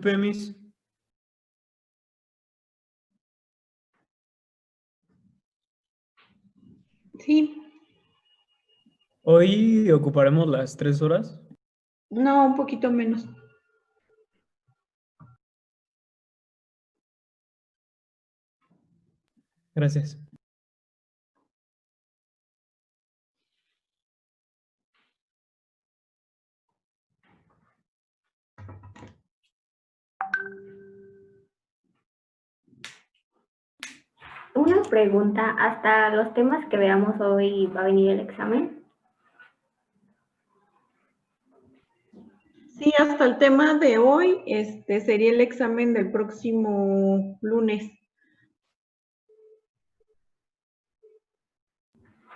Pemis. Sí, Hoy ocuparemos las 3 horas. no, un poquito menos. Gracias. Una pregunta, ¿hasta los temas que veamos hoy va a venir el examen? Sí, hasta el tema de hoy, sería el examen del próximo lunes.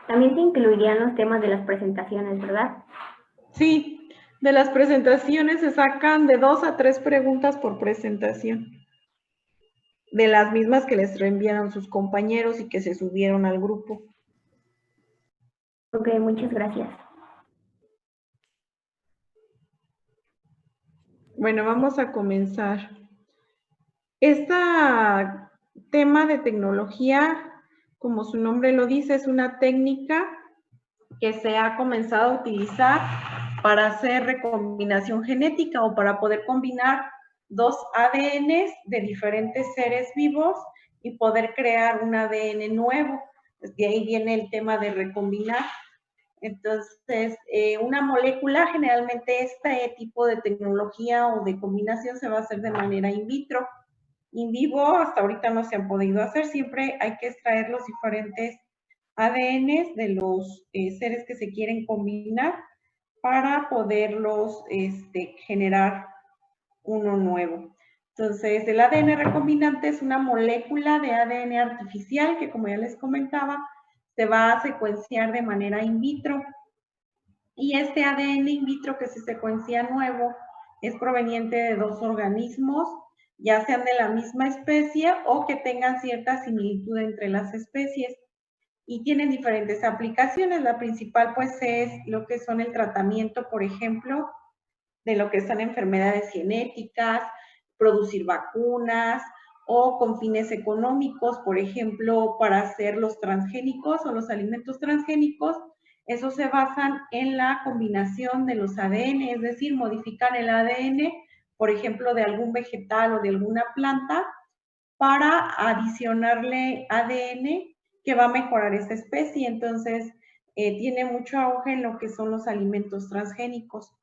También se incluirían los temas de las presentaciones, ¿verdad? Sí, de las presentaciones se sacan de 2 a 3 preguntas por presentación. De las mismas que les reenviaron sus compañeros y que se subieron al grupo. Ok, muchas gracias. Bueno, vamos a comenzar. Este tema de tecnología, como su nombre lo dice, es una técnica que se ha comenzado a utilizar para hacer recombinación genética o para poder combinar 2 ADNs de diferentes seres vivos y poder crear un ADN nuevo. De ahí viene el tema de recombinar. Entonces, una molécula, generalmente este tipo de tecnología o de combinación se va a hacer de manera in vitro. In vivo hasta ahorita no se han podido hacer, siempre hay que extraer los diferentes ADNs de los seres que se quieren combinar para poderlos generar uno nuevo. Entonces, el ADN recombinante es una molécula de ADN artificial que, como ya les comentaba, se va a secuenciar de manera in vitro. Y este ADN in vitro que se secuencia nuevo es proveniente de 2 organismos, ya sean de la misma especie o que tengan cierta similitud entre las especies. Y tienen diferentes aplicaciones. La principal, pues, es lo que son el tratamiento, por ejemplo, de lo que son enfermedades genéticas, producir vacunas o con fines económicos, por ejemplo, para hacer los transgénicos o los alimentos transgénicos. Esos se basan en la combinación de los ADN, es decir, modifican el ADN, por ejemplo, de algún vegetal o de alguna planta para adicionarle ADN que va a mejorar esa especie. Entonces, tiene mucho auge en lo que son los alimentos transgénicos.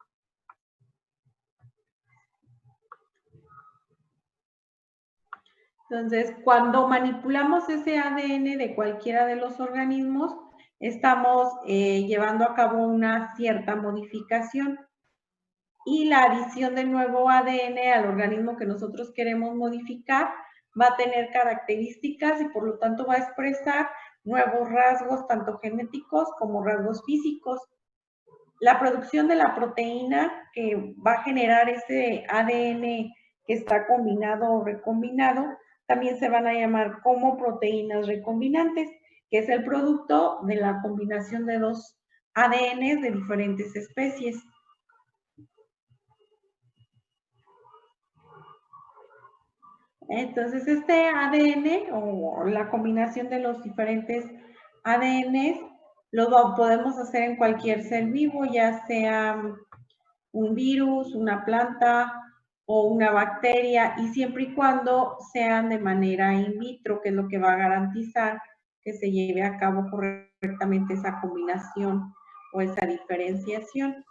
Entonces, cuando manipulamos ese ADN de cualquiera de los organismos, estamos llevando a cabo una cierta modificación. Y la adición del nuevo ADN al organismo que nosotros queremos modificar va a tener características y por lo tanto va a expresar nuevos rasgos, tanto genéticos como rasgos físicos. La producción de la proteína que va a generar ese ADN que está combinado o recombinado, también se van a llamar como proteínas recombinantes, que es el producto de la combinación de 2 ADNs de diferentes especies. Entonces, este ADN o la combinación de los diferentes ADNs lo podemos hacer en cualquier ser vivo, ya sea un virus, una planta o una bacteria, y siempre y cuando sean de manera in vitro, que es lo que va a garantizar que se lleve a cabo correctamente esa combinación o esa diferenciación.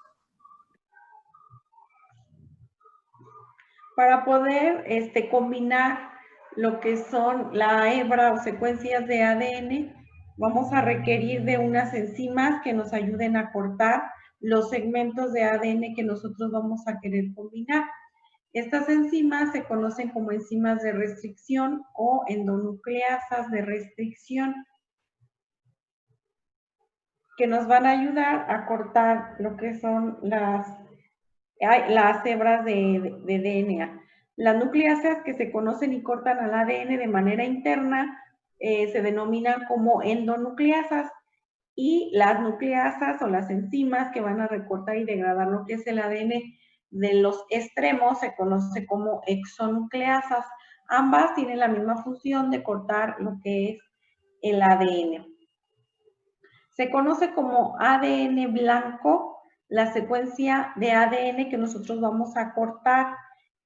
Para poder combinar lo que son la hebra o secuencias de ADN, vamos a requerir de unas enzimas que nos ayuden a cortar los segmentos de ADN que nosotros vamos a querer combinar. Estas enzimas se conocen como enzimas de restricción o endonucleasas de restricción, que nos van a ayudar a cortar lo que son las hebras de DNA. Las nucleasas que se conocen y cortan al ADN de manera interna se denominan como endonucleasas, y las nucleasas o las enzimas que van a recortar y degradar lo que es el ADN de los extremos se conoce como exonucleasas. Ambas tienen la misma función de cortar lo que es el ADN. Se conoce como ADN blanco la secuencia de ADN que nosotros vamos a cortar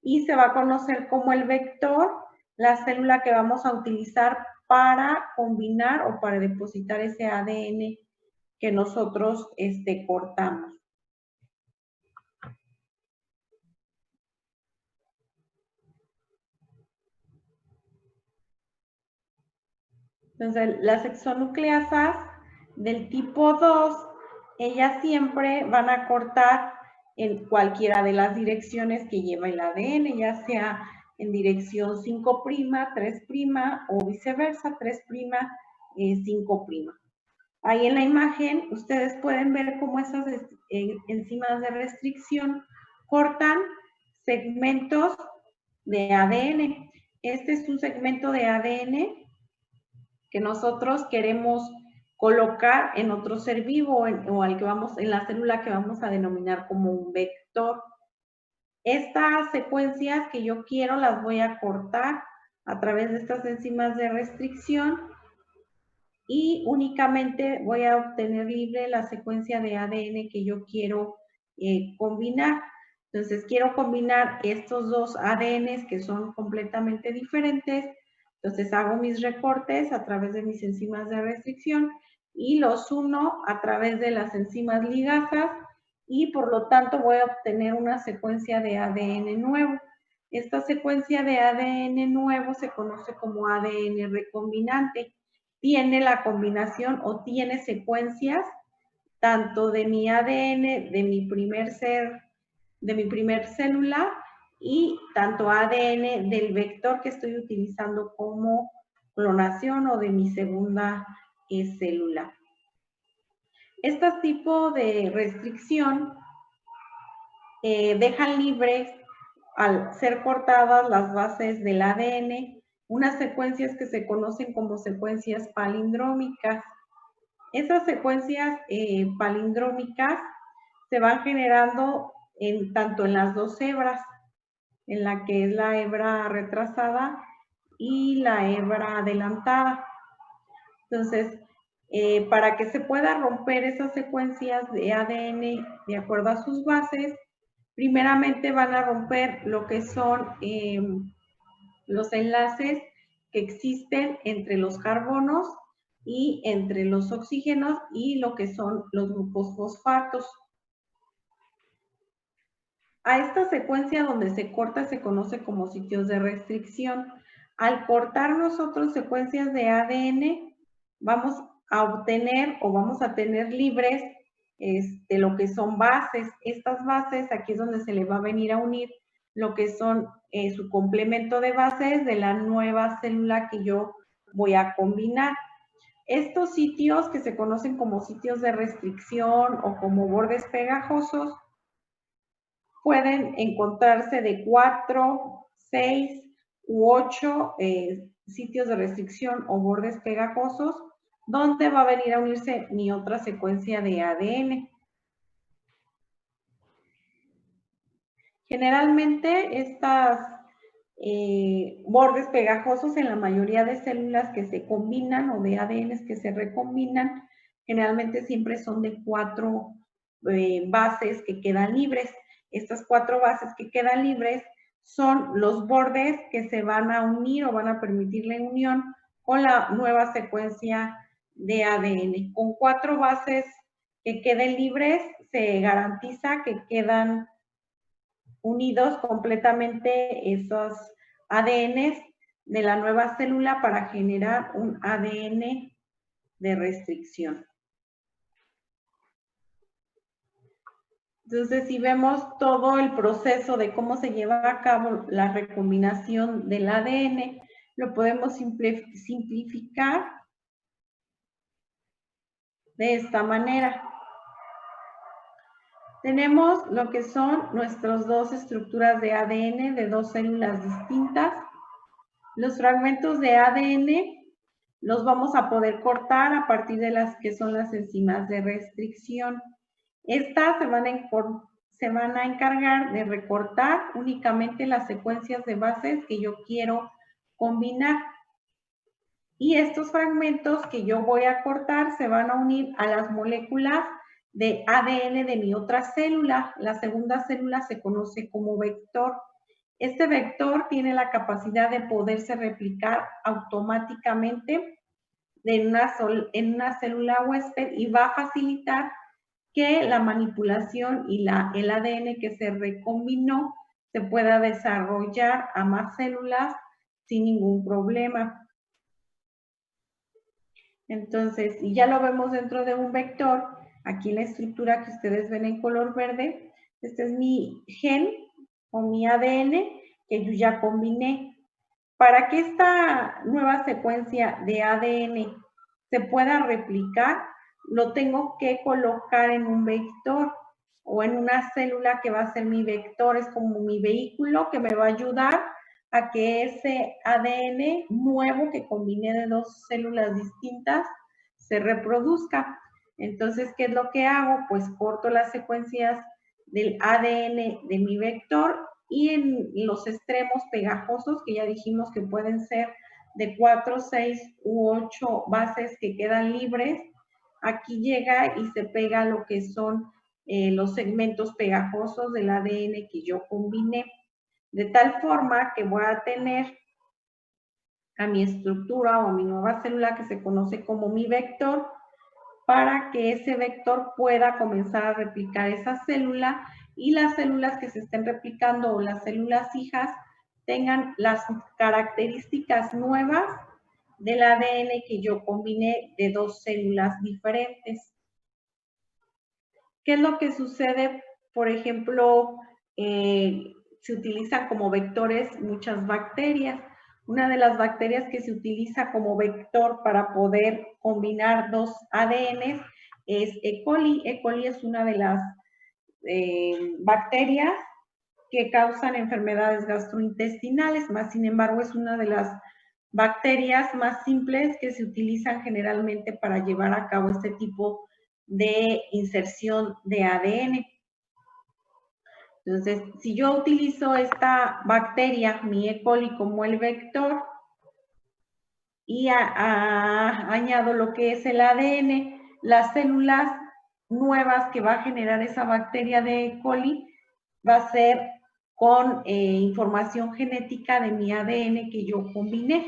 y se va a conocer como el vector la célula que vamos a utilizar para combinar o para depositar ese ADN que nosotros cortamos. Entonces, las exonucleasas del tipo 2, ellas siempre van a cortar en cualquiera de las direcciones que lleva el ADN, ya sea en dirección 5', 3' o viceversa, 3', 5'. Ahí en la imagen ustedes pueden ver cómo esas enzimas de restricción cortan segmentos de ADN. Este es un segmento de ADN que nosotros queremos colocar en otro ser vivo o al que vamos, en la célula que vamos a denominar como un vector. Estas secuencias que yo quiero las voy a cortar a través de estas enzimas de restricción y únicamente voy a obtener libre la secuencia de ADN que yo quiero combinar. Entonces, quiero combinar estos dos ADNs que son completamente diferentes. Entonces, hago mis recortes a través de mis enzimas de restricción y los uno a través de las enzimas ligasas y por lo tanto voy a obtener una secuencia de ADN nuevo. Esta secuencia de ADN nuevo se conoce como ADN recombinante. Tiene la combinación o tiene secuencias tanto de mi ADN, de mi primer célula y tanto ADN del vector que estoy utilizando como clonación o de mi segunda célula. Este tipo de restricción dejan libres al ser cortadas las bases del ADN unas secuencias que se conocen como secuencias palindrómicas. Esas secuencias palindrómicas se van generando tanto en las dos hebras, en la que es la hebra retrasada y la hebra adelantada. Entonces, para que se pueda romper esas secuencias de ADN de acuerdo a sus bases, primeramente van a romper lo que son los enlaces que existen entre los carbonos y entre los oxígenos y lo que son los grupos fosfatos. A esta secuencia donde se corta se conoce como sitios de restricción. Al cortar nosotros secuencias de ADN, vamos a obtener o vamos a tener libres lo que son bases. Estas bases, aquí es donde se le va a venir a unir lo que son su complemento de bases de la nueva célula que yo voy a combinar. Estos sitios que se conocen como sitios de restricción o como bordes pegajosos pueden encontrarse de 4, 6 u 8 sitios de restricción o bordes pegajosos donde va a venir a unirse mi otra secuencia de ADN. Generalmente estos bordes pegajosos en la mayoría de células que se combinan o de ADNs que se recombinan, generalmente siempre son de 4 bases que quedan libres. Estas 4 bases que quedan libres son los bordes que se van a unir o van a permitir la unión con la nueva secuencia de ADN. Con 4 bases que queden libres, se garantiza que quedan unidos completamente esos ADNs de la nueva célula para generar un ADN de restricción. Entonces, si vemos todo el proceso de cómo se lleva a cabo la recombinación del ADN, lo podemos simplificar de esta manera. Tenemos lo que son nuestras dos estructuras de ADN de dos células distintas. Los fragmentos de ADN los vamos a poder cortar a partir de las que son las enzimas de restricción. Estas se van a encargar de recortar únicamente las secuencias de bases que yo quiero combinar. Y estos fragmentos que yo voy a cortar se van a unir a las moléculas de ADN de mi otra célula. La segunda célula se conoce como vector. Este vector tiene la capacidad de poderse replicar automáticamente en una célula huésped y va a facilitar que la manipulación y el ADN que se recombinó se pueda desarrollar a más células sin ningún problema. Entonces, y ya lo vemos dentro de un vector, aquí en la estructura que ustedes ven en color verde, este es mi gen o mi ADN que yo ya combiné. Para que esta nueva secuencia de ADN se pueda replicar, lo tengo que colocar en un vector o en una célula que va a ser mi vector, es como mi vehículo que me va a ayudar a que ese ADN nuevo que combiné de dos células distintas se reproduzca. Entonces, ¿qué es lo que hago? Pues corto las secuencias del ADN de mi vector y en los extremos pegajosos, que ya dijimos que pueden ser de 4, 6 u 8 bases que quedan libres, aquí llega y se pega lo que son los segmentos pegajosos del ADN que yo combiné. De tal forma que voy a tener a mi estructura o a mi nueva célula que se conoce como mi vector, para que ese vector pueda comenzar a replicar esa célula y las células que se estén replicando o las células hijas tengan las características nuevas del ADN que yo combiné de dos células diferentes. ¿Qué es lo que sucede? Por ejemplo, se utilizan como vectores muchas bacterias. Una de las bacterias que se utiliza como vector para poder combinar dos ADNs es E. coli. E. coli es una de las bacterias que causan enfermedades gastrointestinales, más sin embargo es una de las bacterias más simples que se utilizan generalmente para llevar a cabo este tipo de inserción de ADN. Entonces, si yo utilizo esta bacteria, mi E. coli, como el vector y añado lo que es el ADN, las células nuevas que va a generar esa bacteria de E. coli va a ser con información genética de mi ADN que yo combiné.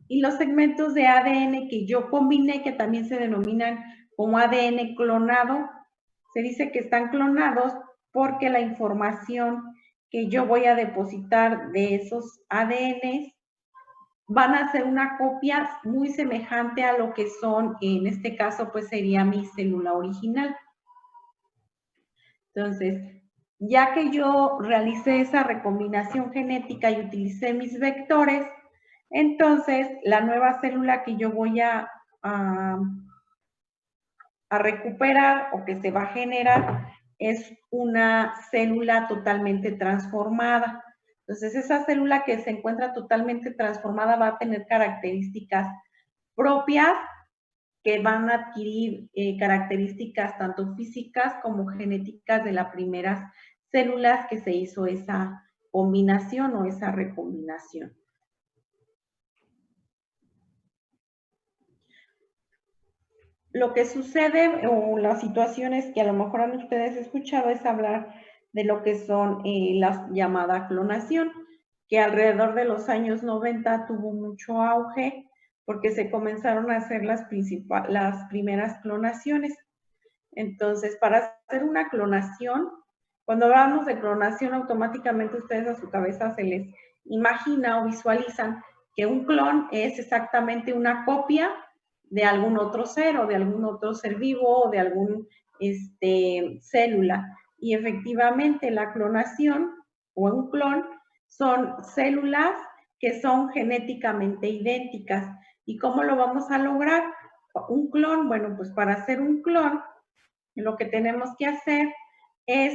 Y los segmentos de ADN que yo combiné, que también se denominan como ADN clonado, se dice que están clonados porque la información que yo voy a depositar de esos ADNs van a ser una copia muy semejante a lo que son, en este caso, pues sería mi célula original. Entonces, ya que yo realicé esa recombinación genética y utilicé mis vectores, entonces la nueva célula que yo voy a recuperar o que se va a generar es una célula totalmente transformada. Entonces, esa célula que se encuentra totalmente transformada va a tener características propias que van a adquirir características tanto físicas como genéticas de las primeras células que se hizo esa combinación o esa recombinación. Lo que sucede o las situaciones que a lo mejor han ustedes escuchado es hablar de lo que son la llamada clonación, que alrededor de los años 90 tuvo mucho auge porque se comenzaron a hacer las primeras clonaciones. Entonces, para hacer una clonación, cuando hablamos de clonación, automáticamente ustedes a su cabeza se les imagina o visualizan que un clon es exactamente una copia de algún otro ser o de algún otro ser vivo o de alguna célula. Y efectivamente la clonación o un clon son células que son genéticamente idénticas. ¿Y cómo lo vamos a lograr? Un clon, bueno, pues para hacer un clon, lo que tenemos que hacer es,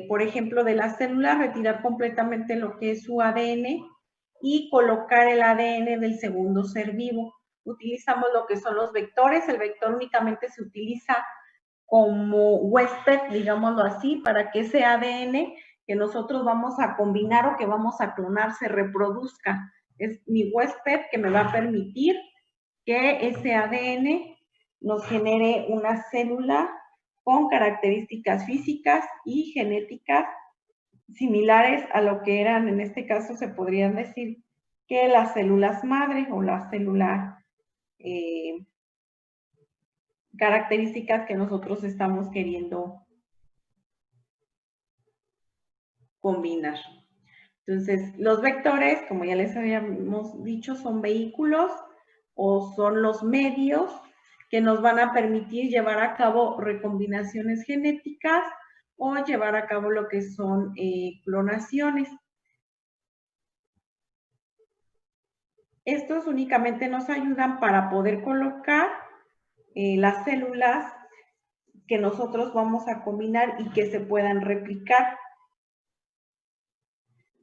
por ejemplo, de la célula retirar completamente lo que es su ADN y colocar el ADN del segundo ser vivo. Utilizamos lo que son los vectores. El vector únicamente se utiliza como huésped, digámoslo así, para que ese ADN que nosotros vamos a combinar o que vamos a clonar se reproduzca. Es mi huésped que me va a permitir que ese ADN nos genere una célula con características físicas y genéticas similares a lo que eran, en este caso se podrían decir que las células madre o las células características que nosotros estamos queriendo combinar. Entonces, los vectores, como ya les habíamos dicho, son vehículos o son los medios que nos van a permitir llevar a cabo recombinaciones genéticas o llevar a cabo lo que son clonaciones. Estos únicamente nos ayudan para poder colocar las células que nosotros vamos a combinar y que se puedan replicar.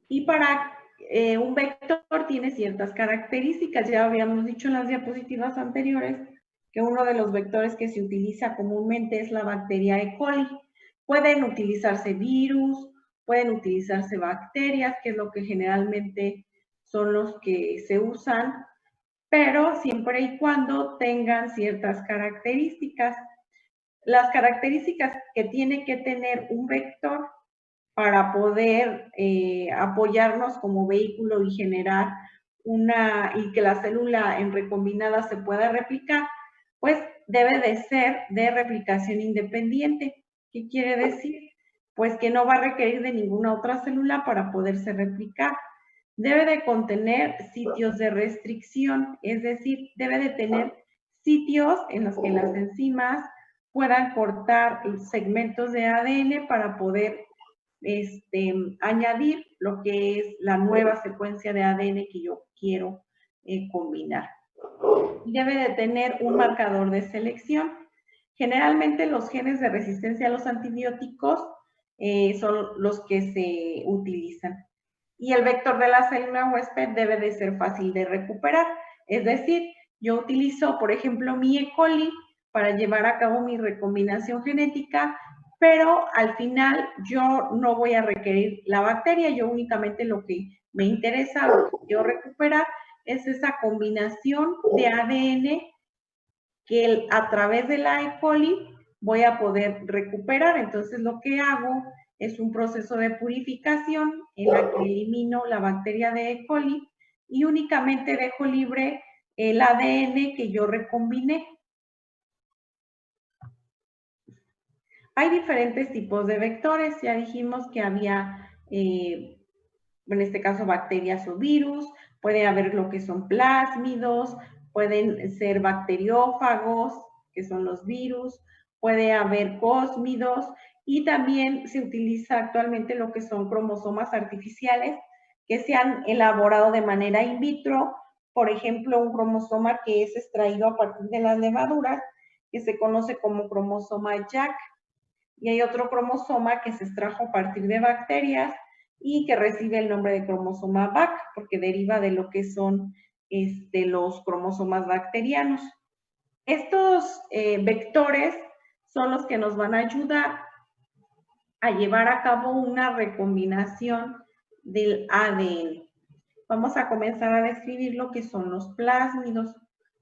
Y para un vector tiene ciertas características. Ya habíamos dicho en las diapositivas anteriores que uno de los vectores que se utiliza comúnmente es la bacteria E. coli. Pueden utilizarse virus, pueden utilizarse bacterias, que es lo que generalmente son los que se usan, pero siempre y cuando tengan ciertas características. Las características que tiene que tener un vector para poder apoyarnos como vehículo y generar y que la célula en recombinada se pueda replicar, pues debe de ser de replicación independiente. ¿Qué quiere decir? Pues que no va a requerir de ninguna otra célula para poderse replicar. Debe de contener sitios de restricción, es decir, debe de tener sitios en los que las enzimas puedan cortar segmentos de ADN para poder añadir lo que es la nueva secuencia de ADN que yo quiero combinar. Debe de tener un marcador de selección. Generalmente los genes de resistencia a los antibióticos son los que se utilizan. Y el vector de la célula huésped debe de ser fácil de recuperar. Es decir, yo utilizo, por ejemplo, mi E. coli para llevar a cabo mi recombinación genética, pero al final yo no voy a requerir la bacteria, yo únicamente lo que me interesa, lo que quiero recuperar, es esa combinación de ADN que a través de la E. coli voy a poder recuperar. Entonces lo que hago es un proceso de purificación en la que elimino la bacteria de E. coli y únicamente dejo libre el ADN que yo recombiné. Hay diferentes tipos de vectores. Ya dijimos que había, en este caso, bacterias o virus. Puede haber lo que son plásmidos, pueden ser bacteriófagos, que son los virus, puede haber cósmidos y también se utiliza actualmente lo que son cromosomas artificiales que se han elaborado de manera in vitro. Por ejemplo, un cromosoma que es extraído a partir de las levaduras, que se conoce como cromosoma Jack. Y hay otro cromosoma que se extrajo a partir de bacterias y que recibe el nombre de cromosoma BAC, porque deriva de lo que son los cromosomas bacterianos. Estos vectores son los que nos van a ayudar a llevar a cabo una recombinación del ADN. Vamos a comenzar a describir lo que son los plásmidos.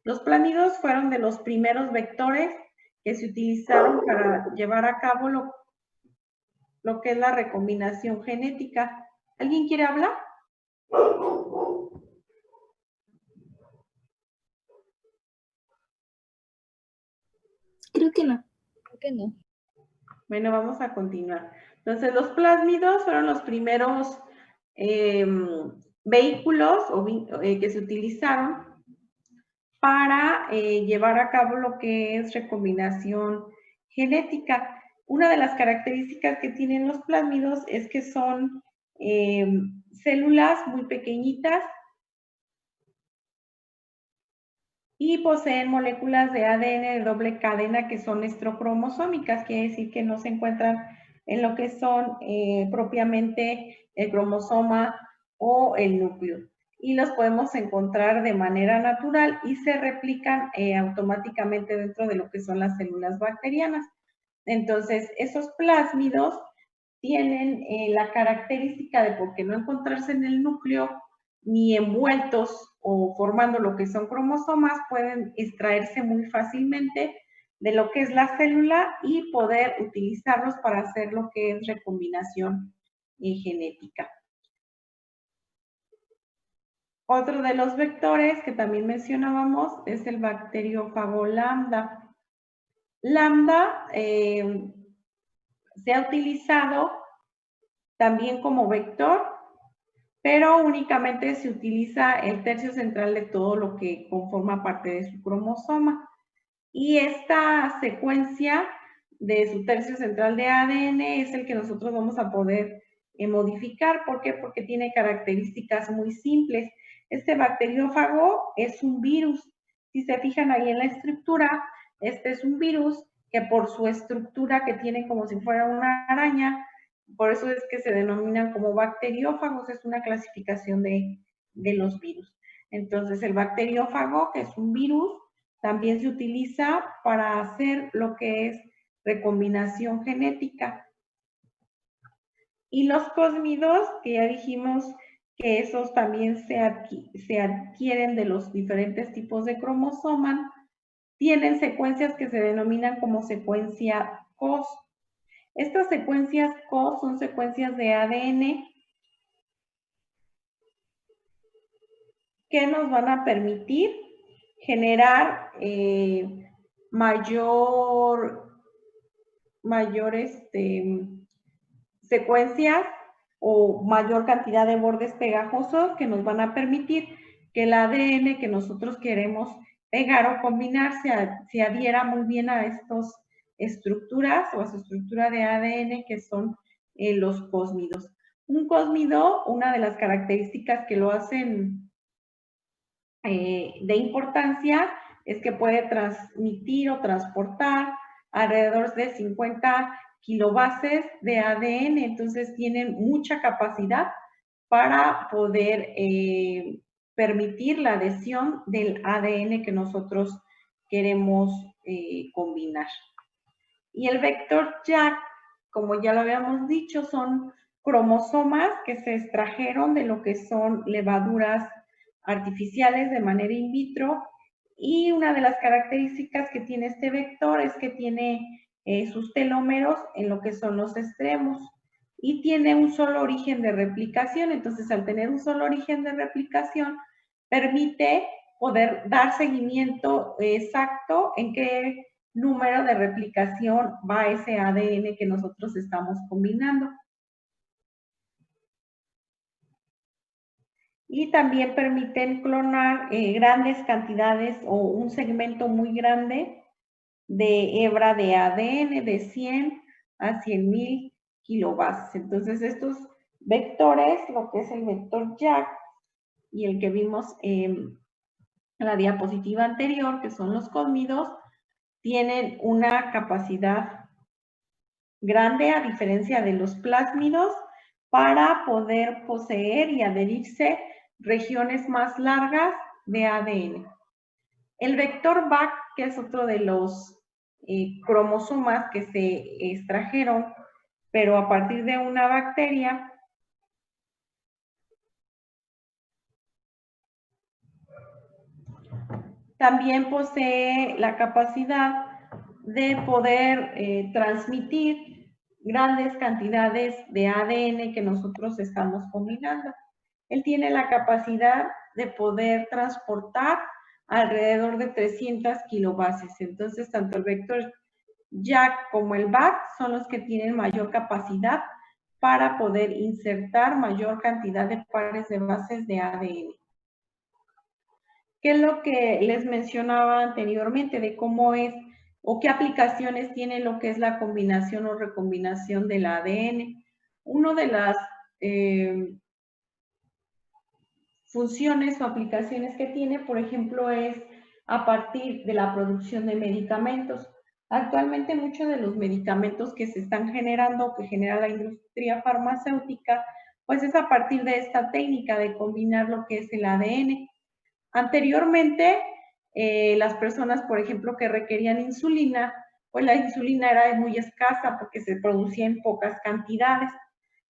Los plásmidos fueron de los primeros vectores que se utilizaron para llevar a cabo lo que es la recombinación genética. ¿Alguien quiere hablar? Creo que no. Creo que no. Bueno, vamos a continuar. Entonces, los plásmidos fueron los primeros vehículos que se utilizaron para llevar a cabo lo que es recombinación genética. Una de las características que tienen los plásmidos es que son células muy pequeñitas y poseen moléculas de ADN de doble cadena que son estrocromosómicas, quiere decir que no se encuentran en lo que son propiamente el cromosoma o el núcleo. Y los podemos encontrar de manera natural y se replican automáticamente dentro de lo que son las células bacterianas. Entonces, esos plásmidos tienen la característica de, por qué no encontrarse en el núcleo ni envueltos o formando lo que son cromosomas, pueden extraerse muy fácilmente de lo que es la célula y poder utilizarlos para hacer lo que es recombinación genética. Otro de los vectores que también mencionábamos es el bacteriófago lambda. Lambda se ha utilizado también como vector, pero únicamente se utiliza el tercio central de todo lo que conforma parte de su cromosoma. Y esta secuencia de su tercio central de ADN es el que nosotros vamos a poder modificar. ¿Por qué? Porque tiene características muy simples. Este bacteriófago es un virus. Si se fijan ahí en la estructura, este es un virus que por su estructura que tiene como si fuera una araña, por eso es que se denominan como bacteriófagos, es una clasificación de los virus. Entonces, el bacteriófago, que es un virus, también se utiliza para hacer lo que es recombinación genética. Y los cosmidos, que ya dijimos que esos también se adquieren de los diferentes tipos de cromosoma, tienen secuencias que se denominan como secuencia COS. Estas secuencias COS son secuencias de ADN que nos van a permitir generar mayor secuencias o mayor cantidad de bordes pegajosos que nos van a permitir que el ADN que nosotros queremos pegar o combinar se adhiera muy bien a estas estructuras o a su estructura de ADN que son los cosmidos. Un cosmido, una de las características que lo hacen de importancia es que puede transmitir o transportar alrededor de 50 kilobases de ADN, entonces tienen mucha capacidad para poder permitir la adhesión del ADN que nosotros queremos combinar. Y el vector JAK, como ya lo habíamos dicho, son cromosomas que se extrajeron de lo que son levaduras artificiales de manera in vitro, y una de las características que tiene este vector es que tiene sus telómeros en lo que son los extremos y tiene un solo origen de replicación. Entonces, al tener un solo origen de replicación, permite poder dar seguimiento exacto en qué número de replicación va ese ADN que nosotros estamos combinando. Y también permiten clonar grandes cantidades o un segmento muy grande de hebra de ADN de 100 a 100,000 kilobases. Entonces, estos vectores, lo que es el vector JAK y el que vimos en la diapositiva anterior, que son los cosmidos, tienen una capacidad grande, a diferencia de los plásmidos, para poder poseer y adherirse regiones más largas de ADN. El vector BAC, que es otro de los cromosomas que se extrajeron, pero a partir de una bacteria, también posee la capacidad de poder transmitir grandes cantidades de ADN que nosotros estamos combinando. Él tiene la capacidad de poder transportar alrededor de 300 kilobases. Entonces, tanto el vector JAK como el BAC son los que tienen mayor capacidad para poder insertar mayor cantidad de pares de bases de ADN. ¿Qué es lo que les mencionaba anteriormente de cómo es o qué aplicaciones tiene lo que es la combinación o recombinación del ADN? Una de las funciones o aplicaciones que tiene, por ejemplo, es a partir de la producción de medicamentos. Actualmente muchos de los medicamentos que se están generando, que genera la industria farmacéutica, pues es a partir de esta técnica de combinar lo que es el ADN. Anteriormente, las personas, por ejemplo, que requerían insulina, pues la insulina era muy escasa porque se producía en pocas cantidades.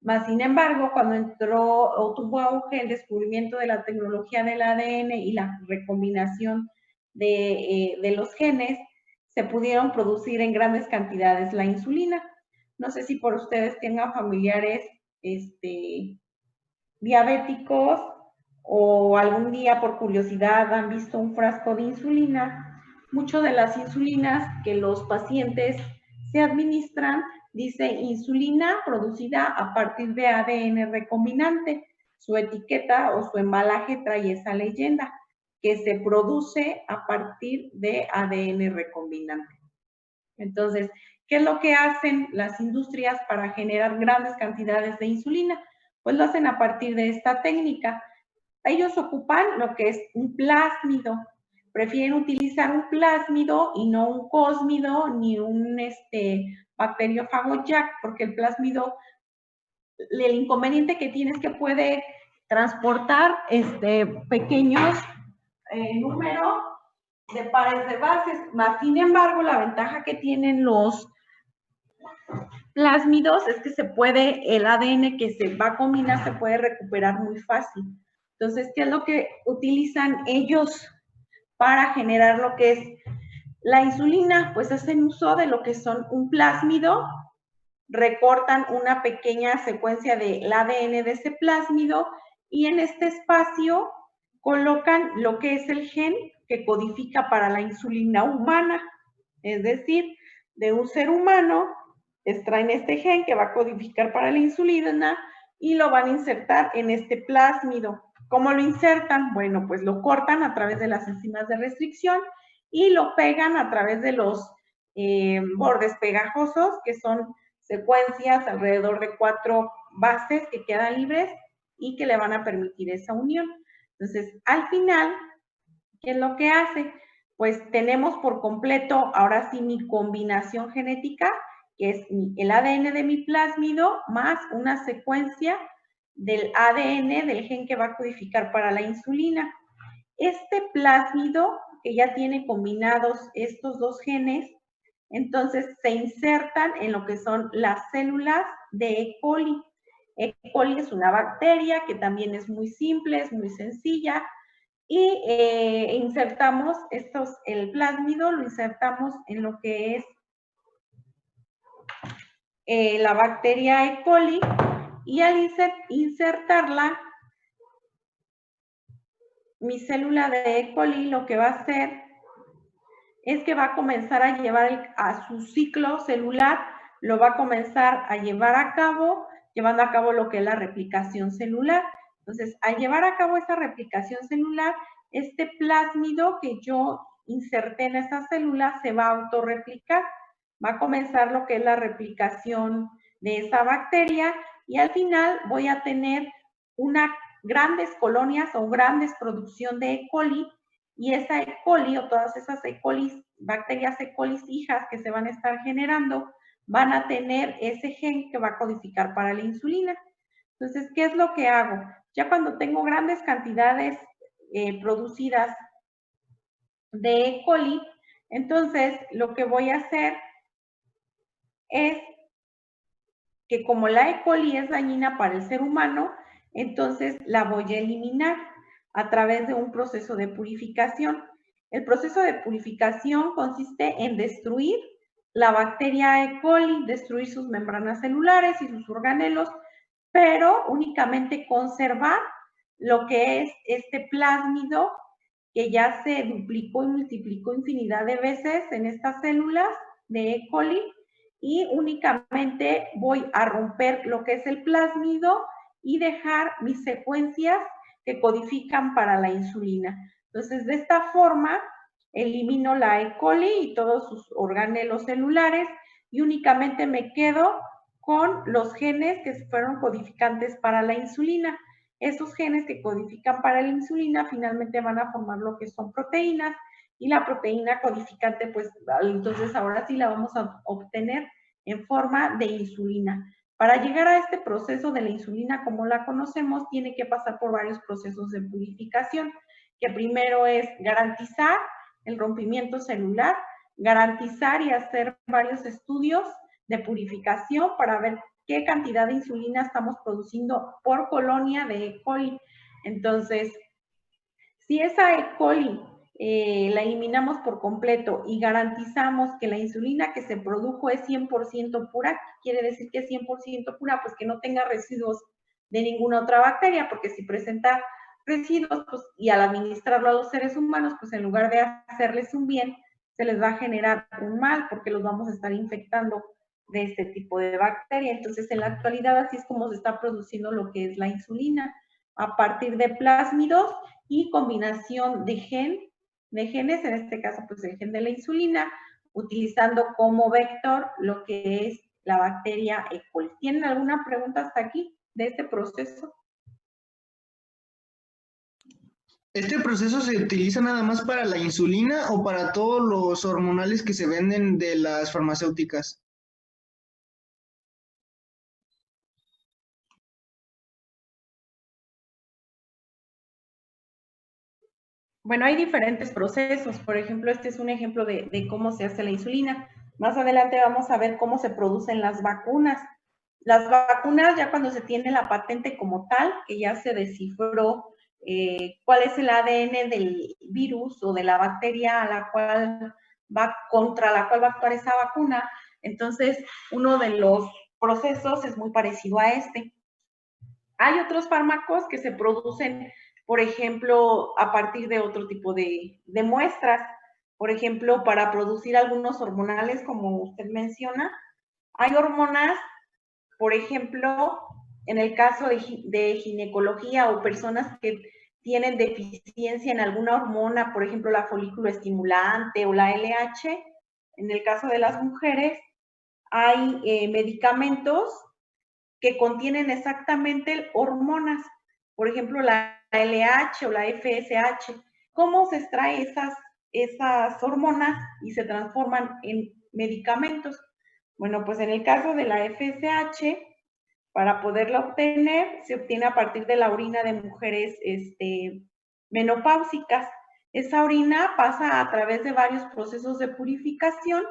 Mas, sin embargo, cuando entró o tuvo auge el descubrimiento de la tecnología del ADN y la recombinación de los genes, se pudieron producir en grandes cantidades la insulina. No sé si por ustedes tengan familiares diabéticos o algún día por curiosidad han visto un frasco de insulina. Muchas de las insulinas que los pacientes se administran dice insulina producida a partir de ADN recombinante. Su etiqueta o su embalaje trae esa leyenda, que se produce a partir de ADN recombinante. Entonces, ¿qué es lo que hacen las industrias para generar grandes cantidades de insulina? Pues lo hacen a partir de esta técnica. Ellos ocupan lo que es un plásmido. Prefieren utilizar un plásmido y no un cósmido ni un bacteriófago Jack, porque el plásmido, el inconveniente que tiene es que puede transportar pequeños números de pares de bases, más sin embargo, la ventaja que tienen los plásmidos es que el ADN que se va a combinar se puede recuperar muy fácil. Entonces, ¿qué es lo que utilizan ellos para generar lo que es la insulina? Pues hacen uso de lo que son un plásmido, recortan una pequeña secuencia del ADN de ese plásmido y en este espacio colocan lo que es el gen que codifica para la insulina humana. Es decir, de un ser humano extraen este gen que va a codificar para la insulina y lo van a insertar en este plásmido. ¿Cómo lo insertan? Bueno, pues lo cortan a través de las enzimas de restricción y lo pegan a través de los bordes pegajosos, que son secuencias alrededor de 4 bases que quedan libres y que le van a permitir esa unión. Entonces, al final, ¿qué es lo que hace? Pues tenemos por completo, ahora sí, mi combinación genética, que es el ADN de mi plásmido más una secuencia del ADN del gen que va a codificar para la insulina. Este plásmido, que ya tiene combinados estos dos genes, entonces se insertan en lo que son las células de E. coli. E. coli es una bacteria que también es muy simple, es muy sencilla, y insertamos el plásmido, lo insertamos en lo que es la bacteria E. coli, y al insertarla, mi célula de E. coli lo que va a hacer es que va a comenzar a llevar a su ciclo celular, lo va a comenzar a llevar a cabo, llevando a cabo lo que es la replicación celular. Entonces, al llevar a cabo esa replicación celular, este plásmido que yo inserté en esa célula se va a autorreplicar. Va a comenzar lo que es la replicación de esa bacteria y al final voy a tener grandes colonias o grandes producción de E. coli, y esa E. coli o todas esas E. coli, bacterias E. coli hijas que se van a estar generando, van a tener ese gen que va a codificar para la insulina. Entonces, ¿qué es lo que hago? Ya cuando tengo grandes cantidades producidas de E. coli, entonces lo que voy a hacer es que como la E. coli es dañina para el ser humano, entonces la voy a eliminar a través de un proceso de purificación. El proceso de purificación consiste en destruir la bacteria E. coli, destruir sus membranas celulares y sus organelos, pero únicamente conservar lo que es este plásmido que ya se duplicó y multiplicó infinidad de veces en estas células de E. coli, y únicamente voy a romper lo que es el plásmido y dejar mis secuencias que codifican para la insulina. Entonces, de esta forma, elimino la E. coli y todos sus organelos celulares y únicamente me quedo con los genes que fueron codificantes para la insulina. Esos genes que codifican para la insulina finalmente van a formar lo que son proteínas, y la proteína codificante, pues entonces ahora sí la vamos a obtener en forma de insulina. Para llegar a este proceso de la insulina como la conocemos, tiene que pasar por varios procesos de purificación, que primero es garantizar el rompimiento celular, garantizar y hacer varios estudios de purificación para ver qué cantidad de insulina estamos produciendo por colonia de E. coli. Entonces, si esa E. coli la eliminamos por completo y garantizamos que la insulina que se produjo es 100% pura, quiere decir que es 100% pura, pues que no tenga residuos de ninguna otra bacteria, porque si presenta residuos, pues, y al administrarlo a los seres humanos, pues en lugar de hacerles un bien, se les va a generar un mal, porque los vamos a estar infectando de este tipo de bacteria. Entonces, en la actualidad, así es como se está produciendo lo que es la insulina, a partir de plásmidos y combinación de genes, en este caso, pues el gen de la insulina, utilizando como vector lo que es la bacteria E. coli. ¿Tienen alguna pregunta hasta aquí de este proceso? ¿Este proceso se utiliza nada más para la insulina o para todos los hormonales que se venden de las farmacéuticas? Bueno, hay diferentes procesos. Por ejemplo, este es un ejemplo de cómo se hace la insulina. Más adelante vamos a ver cómo se producen las vacunas. Las vacunas, ya cuando se tiene la patente como tal, que ya se descifró cuál es el ADN del virus o de la bacteria a la cual contra la cual va a actuar esa vacuna, entonces uno de los procesos es muy parecido a este. Hay otros fármacos que se producen, por ejemplo, a partir de otro tipo de muestras. Por ejemplo, para producir algunos hormonales, como usted menciona, hay hormonas, por ejemplo, en el caso de ginecología o personas que tienen deficiencia en alguna hormona, por ejemplo, la folículo estimulante o la LH, en el caso de las mujeres, hay medicamentos que contienen exactamente hormonas, por ejemplo, la LH o la FSH. ¿Cómo se extrae esas hormonas y se transforman en medicamentos? Bueno, pues en el caso de la FSH, para poderla obtener, se obtiene a partir de la orina de mujeres menopáusicas. Esa orina pasa a través de varios procesos de purificación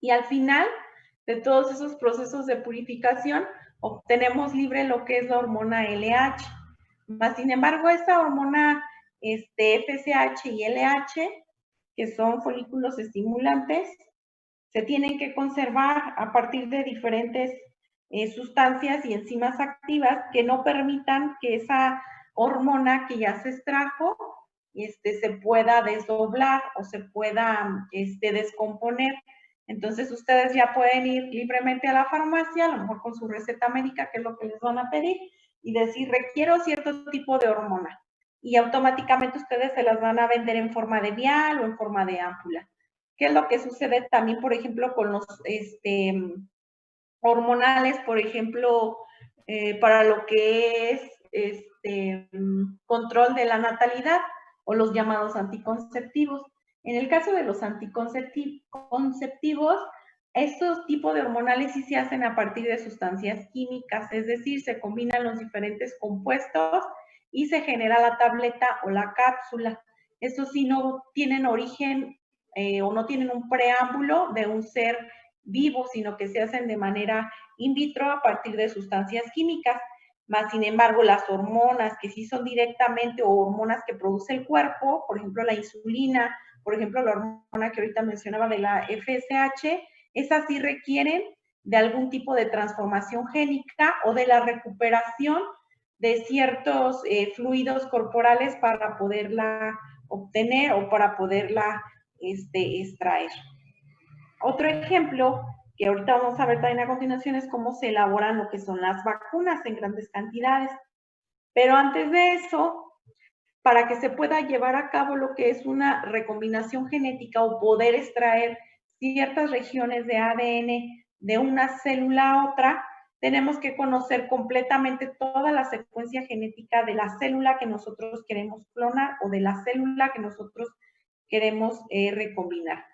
y al final de todos esos procesos de purificación obtenemos libre lo que es la hormona LH. Más sin embargo, esta hormona FSH y LH, que son folículos estimulantes, se tienen que conservar a partir de diferentes sustancias y enzimas activas que no permitan que esa hormona que ya se extrajo se pueda desdoblar o se pueda descomponer. Entonces, ustedes ya pueden ir libremente a la farmacia, a lo mejor con su receta médica, que es lo que les van a pedir, y decir, requiero cierto tipo de hormona. Y automáticamente ustedes se las van a vender en forma de vial o en forma de ámpula. ¿Qué es lo que sucede también, por ejemplo, con los hormonales, por ejemplo, para lo que es control de la natalidad o los llamados anticonceptivos? En el caso de los anticonceptivos, estos tipos de hormonales sí se hacen a partir de sustancias químicas, es decir, se combinan los diferentes compuestos y se genera la tableta o la cápsula. Estos sí no tienen origen o no tienen un preámbulo de un ser vivo, sino que se hacen de manera in vitro a partir de sustancias químicas. Más sin embargo, las hormonas que sí son directamente o hormonas que produce el cuerpo, por ejemplo, la insulina, por ejemplo, la hormona que ahorita mencionaba de la FSH, esas sí requieren de algún tipo de transformación génica o de la recuperación de ciertos fluidos corporales para poderla obtener o para poderla extraer. Otro ejemplo que ahorita vamos a ver también a continuación es cómo se elaboran lo que son las vacunas en grandes cantidades. Pero antes de eso, para que se pueda llevar a cabo lo que es una recombinación genética o poder extraer ciertas regiones de ADN de una célula a otra, tenemos que conocer completamente toda la secuencia genética de la célula que nosotros queremos clonar o de la célula que nosotros queremos recombinar.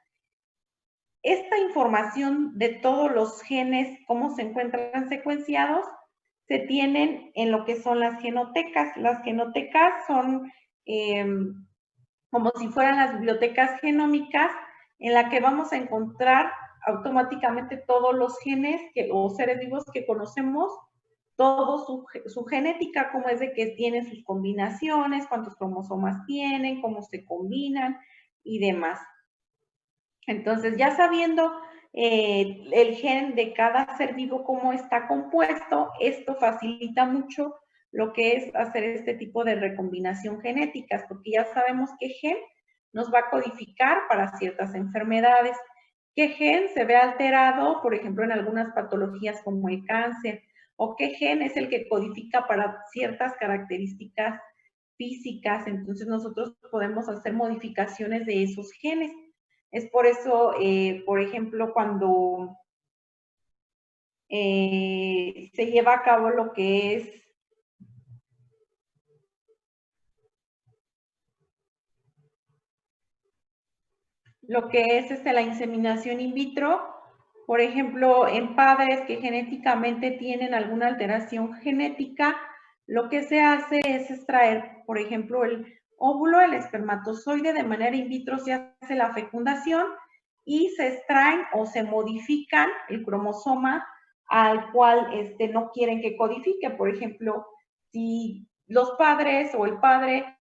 Esta información de todos los genes, cómo se encuentran secuenciados, se tienen en lo que son las genotecas. Las genotecas son como si fueran las bibliotecas genómicas en la que vamos a encontrar automáticamente todos los genes o seres vivos que conocemos, todo su genética, cómo es de que tienen sus combinaciones, cuántos cromosomas tienen, cómo se combinan y demás. Entonces, ya sabiendo el gen de cada ser vivo, cómo está compuesto, esto facilita mucho lo que es hacer este tipo de recombinación genéticas, porque ya sabemos qué gen nos va a codificar para ciertas enfermedades, qué gen se ve alterado, por ejemplo, en algunas patologías como el cáncer, o qué gen es el que codifica para ciertas características físicas. Entonces, nosotros podemos hacer modificaciones de esos genes. Es por eso, por ejemplo, cuando se lleva a cabo lo que es la inseminación in vitro, por ejemplo, en padres que genéticamente tienen alguna alteración genética, lo que se hace es extraer, por ejemplo, el óvulo, el espermatozoide, de manera in vitro se hace la fecundación y se extraen o se modifican el cromosoma al cual no quieren que codifique. Por ejemplo, si los padres o el padre